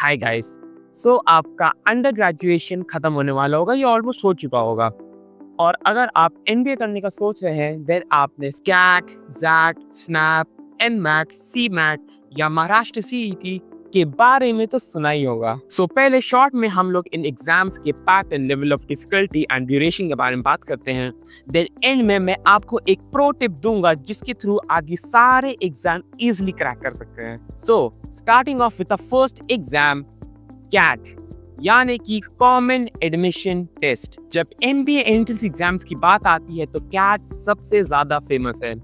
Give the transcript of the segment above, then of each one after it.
Hi guys. सो आपका under graduation खत्म होने वाला होगा, ये ऑलमोस्ट हो चुका होगा। और अगर आप एमबीए करने का सोच रहे हैं, देन आपने स्कैट, जैट, स्नैप, एनमैट, सीमैट या महाराष्ट्र सीईटी के बारे में तो सुना ही होगा। सो पहले शॉर्ट में हम लोग इन एग्जाम्स के pattern, level of difficulty and duration के बारे में बात करते हैं। देन एंड में मैं आपको एक प्रो टिप दूंगा जिसके थ्रू आगे सारे एग्जाम इजीली क्रैक कर सकते हैं। So starting off with the first exam, CAT यानी कि कॉमन एडमिशन टेस्ट। जब एमबीए एंट्रेंस एग्जाम्स की बात आती है तो कैट सबसे ज्यादा फेमस है,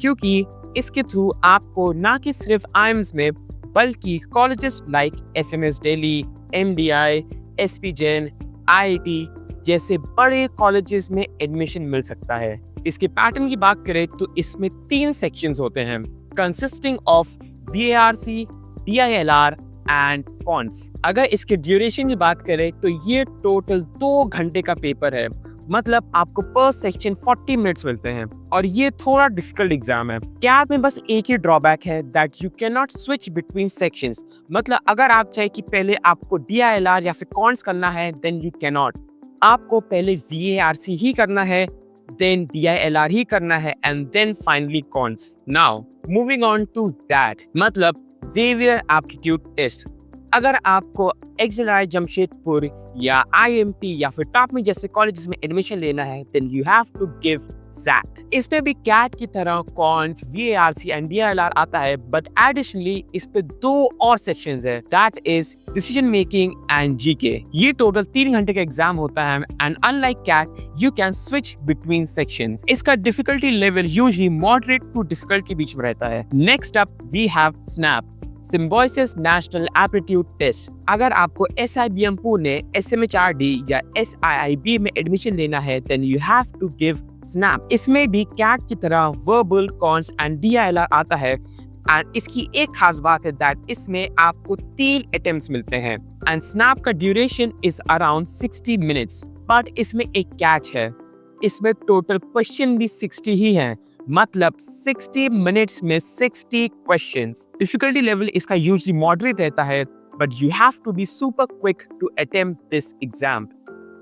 क्योंकि इसके थ्रू आपको ना कि सिर्फ आईएम्स में बल्कि colleges like FMS Delhi, MDI, SP Jain, IIT जैसे बड़े कॉलेजेस में एडमिशन मिल सकता है। इसके पैटर्न की बात करें तो इसमें 3 सेक्शंस होते हैं, consisting of VARC, DILR and quants. अगर इसके ड्यूरेशन की बात करें तो ये टोटल 2 घंटे का पेपर है, मतलब आपको पर सेक्शन 40 मिनट्स मिलते हैं और ये थोड़ा डिफिकल्ट एग्जाम है। कैट में बस एक ही ड्रॉबैक है, that you can not switch between sections. मतलब अगर आप चाहे कि पहले आपको डीआईएलआर या फिर कॉन्स करना है, देन यू कैन नॉट। आपको पहले वीएआरसी ही करना है, देन डीआईएलआर ही करना है and then finally quants. Now moving on to दैट, मतलब जेवियर एप्टीट्यूड टेस्ट। अगर आपको एक्सएलआई जमशेदपुर या आईएमटी या फिर टॉप में जैसे कॉलेजेस में एडमिशन लेना है, then you have to give दैट। इसमें भी कैट की तरह कॉन्स, वीएआरसी एंड डीआईएलआर आता है, बट एडिशनली इस पे 2 और सेक्शंस है, that is decision making and GK. ये टोटल 3 घंटे का एग्जाम होता है and unlike CAT you can switch between sections. इसका difficulty level usually moderate to difficult के बीच में रहता है। Next up we have SNAP, Symbiosis National Aptitude test. अगर आपको एसआईबीएम पुणे, एसएमएचआरडी या एसआईआईबी में एडमिशन लेना है, then you have to give SNAP. इसमें भी कैट की तरह वर्बल, कॉन्स एंड डीआईएलआर आता है एंड इसकी एक खास बात है दैट इसमें आपको 3 अटेम्प्ट्स मिलते हैं एंड स्नैप का duration is around 60 minutes. But इसमें एक कैच है, इसमें टोटल क्वेश्चन भी 60 ही हैं, मतलब 60 मिनट्स में 60 क्वेश्चंस। डिफिकल्टी लेवल इसका यूजुअली मॉडरेट रहता है, but you have to be super quick to attempt this exam.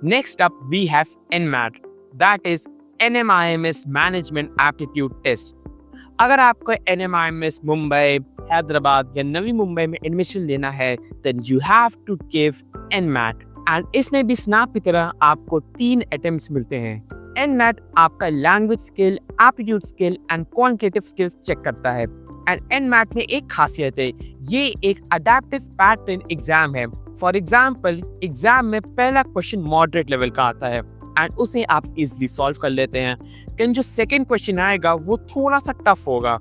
Next up we have NMAT, that is NMIMS management aptitude test. अगर आपको एनएमआईएमएस मुंबई, हैदराबाद या नवी मुंबई में एडमिशन लेना है, then you have to give NMAT and इसमें भी snap की तरह आपको 3 अटेम्प्ट्स मिलते हैं। एनमैट आपका language skill, aptitude skill and quantitative skills check करता है एंड एनमैट में एक खासियत है, ये एक अडैप्टिव पैटर्न एग्जाम है। फॉर एग्जांपल एग्जाम में पहला क्वेश्चन मॉडरेट लेवल का आता है एंड उसे आप इजीली सॉल्व कर लेते हैं, लेकिन जो सेकंड क्वेश्चन आएगा वो थोड़ा सा टफ होगा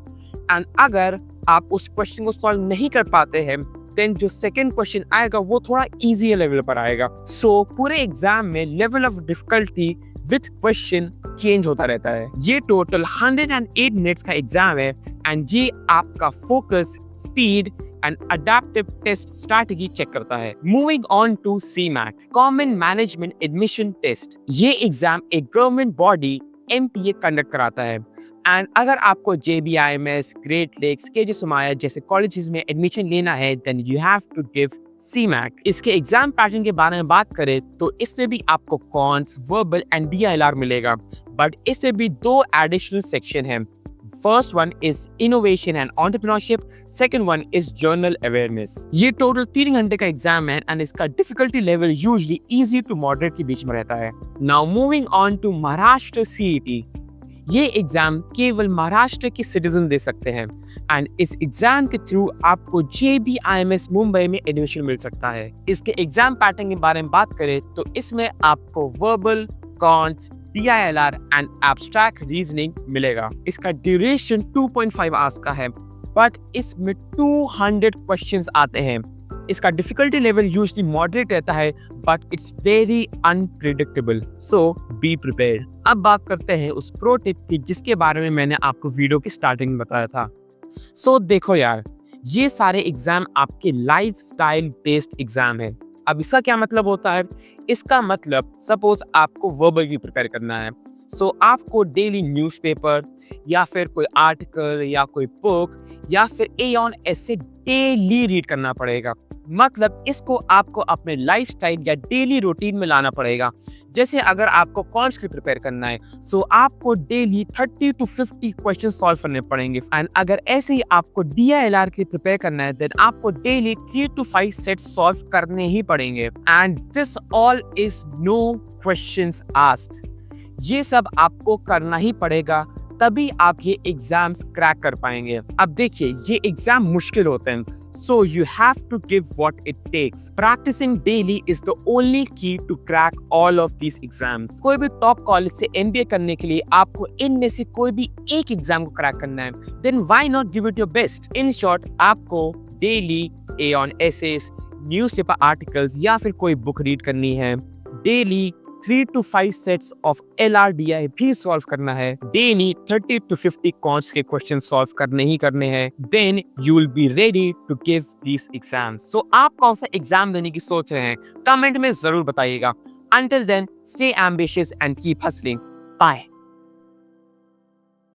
एंड अगर आप उस क्वेश्चन को सॉल्व नहीं कर पाते हैं, देन जो सेकंड क्वेश्चन आएगा वो थोड़ा इजी लेवल पर आएगा। सो पूरे एग्जाम में level of difficulty with question change होता रहता है। ये टोटल 108 मिनट्स का एग्जाम है एंड ये आपका focus, speed and adaptive test strategy check करता है। Moving on to CMAT, common management admission test. ये एग्जाम एक गवर्नमेंट बॉडी एमपीए कंडक्ट कराता है एंड अगर आपको JBIMS, Great Lakes, KJ Somaiya जैसे कॉलेजेस में एडमिशन लेना है, then you have to give CMAT. इसके एग्जाम पैटर्न के बारे में बात करें तो इससे भी आपको कॉन्स, वर्बल एंड डीआईएलआर मिलेगा, बट इससे भी 2 एडिशनल सेक्शन हैं। First one is innovation and entrepreneurship, second one is general awareness. ये टोटल 3 घंटे का एग्जाम है एंड इसका difficulty level usually easy to moderate के बीच में रहता है। Now moving on to Maharashtra CET. ये एग्जाम केवल महाराष्ट्र के सिटीजन दे सकते हैं एंड इस एग्जाम के थ्रू आपको जेबीआईएमएस मुंबई में एडमिशन मिल सकता है। इसके एग्जाम पैटर्न के बारे में बात करें तो इसमें आपको verbal, cons, DILR and abstract reasoning मिलेगा। इसका ड्यूरेशन 2.5 आवर्स का है, बट इसमें 200 क्वेश्चंस आते हैं। इसका डिफिकल्टी लेवल यूजुअली मॉडरेट रहता है, but it's very unpredictable, so be prepared. अब बात करते हैं उस प्रो टिप की जिसके बारे में मैंने आपको वीडियो की स्टार्टिंग में बताया था। सो देखो यार, ये सारे एग्जाम आपके लाइफस्टाइल बेस्ड एग्जाम है। अब इसका क्या मतलब होता है? इसका मतलब सपोज आपको वर्बल भी प्रिपेयर करना है, सो आपको डेली न्यूज़पेपर या फिर कोई आर्टिकल या कोई बुक या फिर एऑन ऐसे डेली रीड करना पड़ेगा। मतलब इसको आपको अपने लाइफस्टाइल या डेली रूटीन में लाना पड़ेगा। जैसे अगर आपको कॉन्स के प्रिपेयर करना है, सो आपको डेली 30 to 50 क्वेश्चन सॉल्व करने पड़ेंगे। एंड अगर ऐसे ही आपको DILR के प्रिपेयर करना है, देन आपको डेली 3 to 5 सेट्स सॉल्व करने ही पड़ेंगे। And this all is no questions asked. ये सब आपको करना ही पड़ेगा, तभी आप ये एग्जाम्स क्रैक कर पाएंगे। अब देखिए, ये एग्जाम मुश्किल होते हैं, so you have to give what it takes. Practicing daily is the only key to crack all of these exams. कोई भी टॉप कॉलेज से MBA करने के लिए आपको इनमें से कोई भी एक एग्जाम को क्रैक करना है, then why not give it your best? In short, आपको daily A on essays, newspaper articles या फिर कोई बुक रीड करनी है, daily 3 to 5 sets of LRDI भी सॉल्व करना है, डेली 30 to 50 कॉन्स के क्वेश्चन सॉल्व करने ही करने हैं, then you will be ready to give these exams. So आप कौन सा एग्जाम देने की सोच रहे हैं, कमेंट में जरूर बताइएगा। Until then, stay ambitious and keep hustling. Bye.